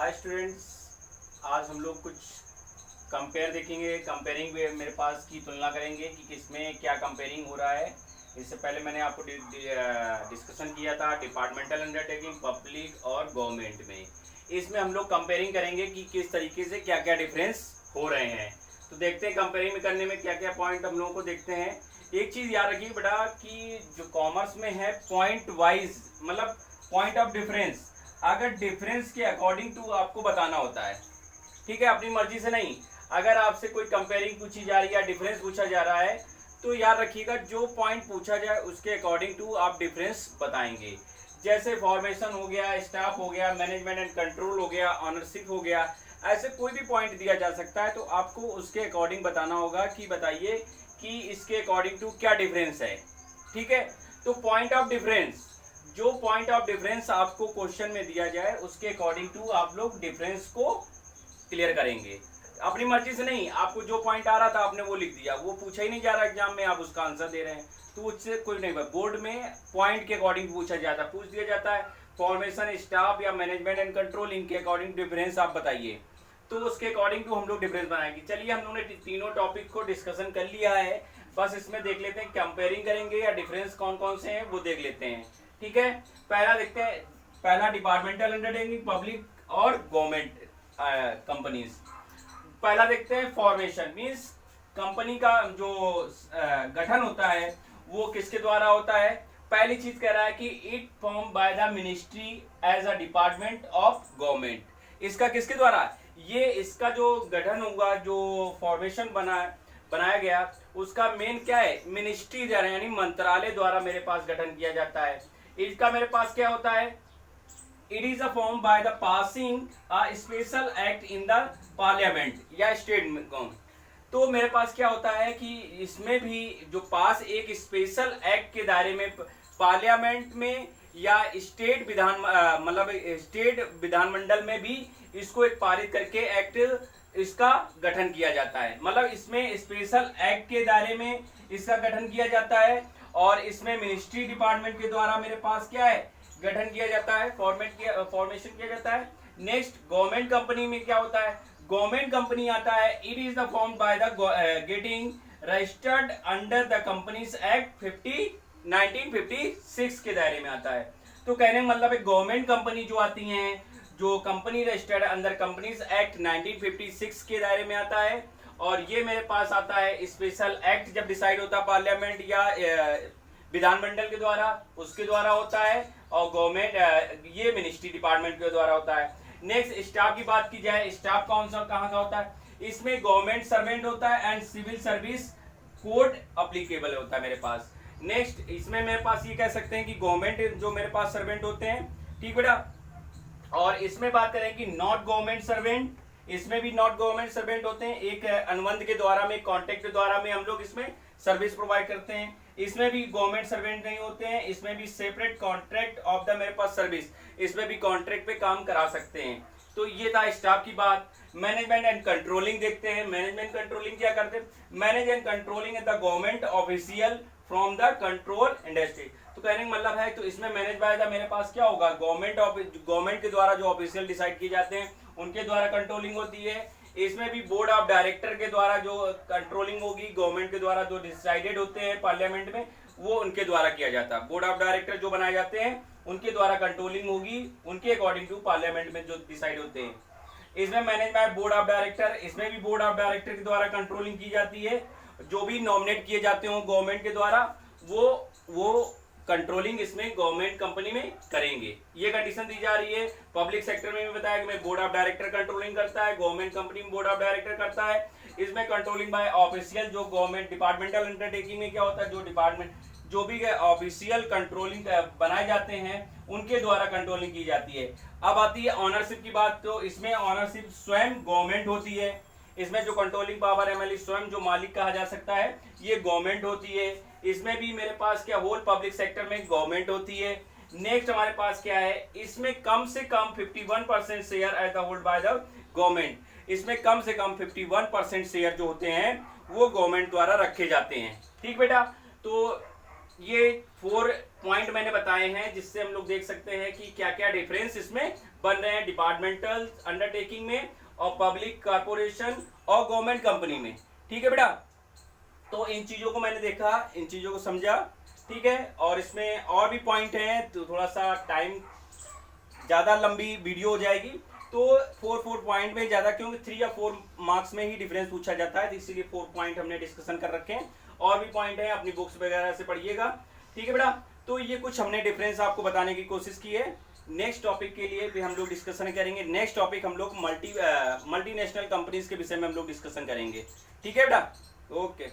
Hi students, आज हम लोग कुछ कंपेयर देखेंगे। कंपेयरिंग में मेरे पास की तुलना करेंगे कि किसमें क्या कंपेयरिंग हो रहा है। इससे पहले मैंने आपको डिस्कशन किया था डिपार्टमेंटल अंडरटेकिंग, पब्लिक और गवर्नमेंट में। इसमें हम लोग कंपेयरिंग करेंगे कि किस तरीके से क्या क्या डिफरेंस हो रहे हैं। तो देखते हैं कंपेयरिंग करने में क्या क्या पॉइंट हम लोगों को देखते हैं। एक चीज़ याद रखिए बेटा कि जो कॉमर्स में है पॉइंट वाइज, मतलब पॉइंट ऑफ डिफरेंस, अगर डिफरेंस के अकॉर्डिंग टू आपको बताना होता है, ठीक है, अपनी मर्जी से नहीं। अगर आपसे कोई कंपेयरिंग पूछी जा रही है या डिफरेंस पूछा जा रहा है तो याद रखिएगा जो पॉइंट पूछा जाए उसके अकॉर्डिंग टू आप डिफरेंस बताएंगे। जैसे फॉर्मेशन हो गया, स्टाफ हो गया, मैनेजमेंट एंड कंट्रोल हो गया, ऑनरशिप हो गया, ऐसे कोई भी पॉइंट दिया जा सकता है तो आपको उसके अकॉर्डिंग बताना होगा कि बताइए कि इसके अकॉर्डिंग टू क्या डिफरेंस है। ठीक है, तो पॉइंट ऑफ डिफरेंस, जो पॉइंट ऑफ डिफरेंस आपको क्वेश्चन में दिया जाए उसके अकॉर्डिंग टू आप लोग डिफरेंस को क्लियर करेंगे। अपनी मर्जी से नहीं, आपको जो पॉइंट आ रहा था आपने वो लिख दिया, वो पूछा ही नहीं जा रहा एग्जाम में, आप उसका आंसर दे रहे हैं तो उससे कोई नहीं। बोर्ड में पॉइंट के अकॉर्डिंग पूछ दिया जाता है फॉर्मेशन, स्टाफ या मैनेजमेंट एंड कंट्रोल, इनके अकॉर्डिंग डिफरेंस आप बताइए, तो उसके अकॉर्डिंग टू हम लोग डिफरेंस बनाएंगे। चलिए हम लोगों ने तीनों टॉपिक को डिस्कशन कर लिया है, बस इसमें देख लेते हैं कंपेयरिंग करेंगे या डिफरेंस कौन कौन से हैं वो देख लेते हैं। ठीक है, पहला देखते हैं, पहला डिपार्टमेंटल अंडरटेकिंग, पब्लिक और गवर्नमेंट कंपनीज। पहला देखते हैं फॉर्मेशन, मींस कंपनी का जो गठन होता है वो किसके द्वारा होता है। पहली चीज कह रहा है कि it form by the ministry as a department of government. इसका किसके द्वारा, ये इसका जो गठन होगा, जो फॉर्मेशन बनाया गया, उसका मेन क्या है, मिनिस्ट्री द्वारा यानी मंत्रालय द्वारा मेरे पास गठन किया जाता है। इसका मेरे पास क्या होता है, it is a form by the passing a special act in the parliament या स्टेट गवर्नमेंट। तो मेरे पास क्या होता है कि इसमें भी जो पास एक स्पेशल एक्ट के दायरे में पार्लियामेंट में या स्टेट विधान मतलब स्टेट विधानमंडल में भी इसको एक पारित करके एक्ट इसका गठन किया जाता है। मतलब इसमें स्पेशल एक्ट के दायरे में इसका गठन किया जाता है और इसमें मिनिस्ट्री डिपार्टमेंट के द्वारा मेरे पास क्या है, गठन किया जाता है, फॉर्मेशन किया जाता है। नेक्स्ट गवर्नमेंट कंपनी में क्या होता है, गवर्नमेंट कंपनी आता है, it is the form by the getting registered under the companies act 1956 के दायरे में आता है। तो कहने का मतलब है गवर्नमेंट कंपनी जो आती हैं, जो कंपनी रजिस्टर्ड अंदर कंपनीज एक्ट 1956 के दायरे में आता है, और ये मेरे पास आता है स्पेशल एक्ट जब डिसाइड होता है पार्लियामेंट या विधानमंडल के द्वारा, उसके द्वारा होता है, और गवर्नमेंट ये मिनिस्ट्री डिपार्टमेंट के द्वारा होता है। नेक्स्ट स्टाफ की बात की जाए, स्टाफ कौन सा कहाँ का होता है, इसमें गवर्नमेंट सर्वेंट होता है and civil service code applicable होता है मेरे पास। नेक्स्ट इसमें मेरे पास ये कह सकते हैं कि गवर्नमेंट जो मेरे पास सर्वेंट होते हैं, ठीक बेटा। और इसमें बात करें कि नॉट गवर्नमेंट सर्वेंट, इसमें भी नॉट गवर्नमेंट सर्वेंट होते हैं, एक अनुबंध के द्वारा में, कॉन्ट्रैक्ट के द्वारा में हम लोग इसमें सर्विस प्रोवाइड करते हैं। इसमें भी गवर्नमेंट सर्वेंट नहीं होते हैं, इसमें भी सेपरेट कॉन्ट्रैक्ट ऑफ द मेरे पास सर्विस, इसमें भी कॉन्ट्रैक्ट पे काम करा सकते हैं। तो ये था स्टाफ की बात। मैनेजमेंट एंड कंट्रोलिंग देखते हैं, मैनेजमेंट कंट्रोलिंग क्या करते हैं, manage and controlling the government official from the control industry. तो कहने का मतलब है, तो इसमें मैनेज बाय द मेरे पास क्या होगा, गवर्नमेंट के द्वारा जो ऑफिशियल डिसाइड किए जाते हैं उनके द्वारा कंट्रोलिंग होती है। इसमें भी बोर्ड ऑफ डायरेक्टर के द्वारा जो कंट्रोलिंग होगी, गवर्नमेंट के द्वारा जो डिसाइडेड होते हैं पार्लियामेंट में, वो उनके द्वारा किया जाता है। बोर्ड ऑफ डायरेक्टर जो बनाए जाते हैं उनके द्वारा कंट्रोलिंग होगी, उनके अकॉर्डिंग टू पार्लियामेंट में जो डिसाइड होते हैं। इसमें manage by board of director, इसमें भी बोर्ड ऑफ डायरेक्टर के द्वारा कंट्रोलिंग की जाती है। जो भी नॉमिनेट किए जाते हो गवर्नमेंट के द्वारा वो कंट्रोलिंग इसमें गवर्नमेंट कंपनी में करेंगे, ये कंडीशन दी जा रही है। पब्लिक सेक्टर में भी बताया कि मैं बोर्ड ऑफ डायरेक्टर कंट्रोलिंग करता है, गवर्नमेंट कंपनी में बोर्ड ऑफ डायरेक्टर करता है। इसमें कंट्रोलिंग बाय ऑफिशियल, जो गवर्नमेंट डिपार्टमेंटल अंडरटेकिंग में क्या होता है, जो डिपार्टमेंट जो भी ऑफिशियल कंट्रोलिंग बनाए जाते हैं उनके द्वारा कंट्रोलिंग की जाती है। अब आती है ऑनरशिप की बात, तो इसमें ऑनरशिप स्वयं गवर्नमेंट होती है। इसमें जो कंट्रोलिंग पावर एमएलए स्वयं जो मालिक कहा जा सकता है ये गवर्नमेंट होती है। इसमें भी मेरे पास क्या, होल पब्लिक सेक्टर में गवर्नमेंट होती है। नेक्स्ट हमारे पास क्या है, इसमें कम से कम 51% share as the hold by the government. इसमें कम से कम 51% शेयर जो होते हैं वो गवर्नमेंट द्वारा रखे जाते हैं। ठीक बेटा, तो ये 4 पॉइंट मैंने बताए हैं जिससे हम लोग देख सकते हैं कि क्या क्या डिफरेंस इसमें बन रहे हैं डिपार्टमेंटल अंडरटेकिंग में और पब्लिक कॉर्पोरेशन और गवर्नमेंट कंपनी में। ठीक है बेटा, तो इन चीजों को मैंने देखा, इन चीजों को समझा। ठीक है, और इसमें और भी पॉइंट हैं तो थोड़ा सा टाइम ज़्यादा लंबी वीडियो हो जाएगी, तो 4 पॉइंट में ज़्यादा, क्योंकि 3 या 4 मार्क्स में ही डिफरेंस पूछा जाता है, तो इसीलिए 4 पॉइंट हमने डिस्कशन कर रखे हैं। और भी पॉइंट है, अपनी बुक्स वगैरह से पढ़िएगा। ठीक है बेटा, तो ये कुछ हमने डिफरेंस आपको बताने की कोशिश की है। नेक्स्ट टॉपिक के लिए भी हम लोग डिस्कशन करेंगे। नेक्स्ट टॉपिक हम लोग मल्टीनेशनल कंपनीज के विषय में हम लोग डिस्कशन करेंगे। ठीक है बेटा, ओके।